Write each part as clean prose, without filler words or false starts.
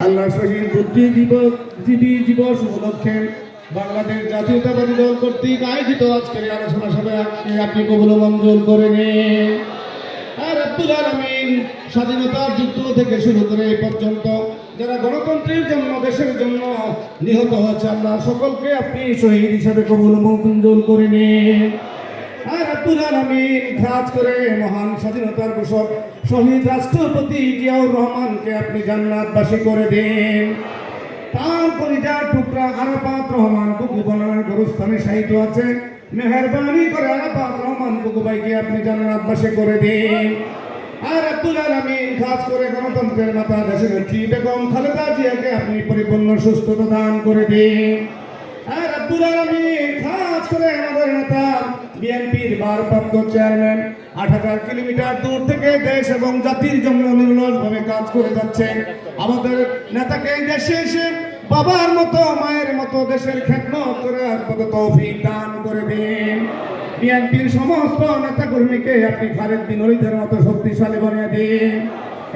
আল্লাহ শহীদ বুদ্ধিজীবী দিবস উপলক্ষে বাংলাদেশ জাতীয়তাবাদী দল কর্তৃক আয়োজিত আজকের এই আলোচনা সভায় আপনি কবুল ও মঞ্জুর করে নিন। আর রব্বুল আলামিন স্বাধীনতার যুদ্ধ থেকে শুরু করে এই পর্যন্ত যারা গণতন্ত্রের জন্য দেশের জন্য নিহত হয়েছে, আল্লাহ সকলকে আপনি শহীদ হিসেবে কবুল ও মঞ্জুর করে নিন। আর রব্বুল আলামিন খাস করে মহান স্বাধীনতার ঘোষক শহীদ রাষ্ট্রপতি জিয়াউর রহমানকে আপনি জান্নাতবাসী করে দিন। তার পরিবার টুকরা আরাফাত রহমান কুকু বনানের গোরস্থানে শায়িত আছে, মেহেরবানি করে আরাফাত রহমান কুকু ভাইকে আপনি জান্নাতবাসী করে দিন। আর রব্বুল আলামিন খাস করে গণতন্ত্রের মাতা দেশের নেত্রী বেগম খালেদা জিয়াকে আপনি পরিপূর্ণ সুস্থতা দান করে দিন। আর রব্বুল আলামিন খাস করে আমাদের নেতা বিএনপির ভারপ্রাপ্ত চেয়ারম্যান ৮০০০ কিলোমিটার দূর থেকে দেশ এবং জাতির জন্য নির্লসভাবে কাজ করে যাচ্ছেন, আমাদের নেতাকে দেশে এসে বাবার মতো মায়ের মতো দেশের খেদমত করার মতো তৌফিক দান করে দিন। বিএনপির সমস্ত নেতা কর্মীকে আপনি খালেদ বিন ওলীদের মতো শক্তিশালী বানিয়ে দিন।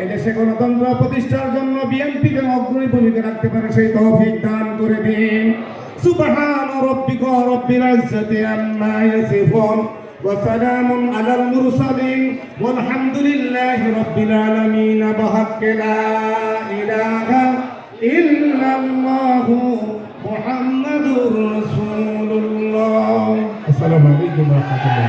এই দেশে গণতন্ত্র প্রতিষ্ঠার জন্য বিএনপি যেন অগ্রণী ভূমিকা রাখতে পারে সেই তৌফিক দান করে দিন। সুবহান রাব্বিকা রাব্বিল ইজ্জাতি আম্মা ইয়াসিফুন ওয়া সালামুন আলাল মুরসালিন ওয়ালহামদুলিল্লাহি রাব্বিল আলামিন। বিহাক্কি লা ইলাহা ইল্লাল্লাহু মুহাম্মাদুর রাসূলুল্লাহ। আসসালামু আলাইকুম ওয়া রাহমাতুল্লাহ।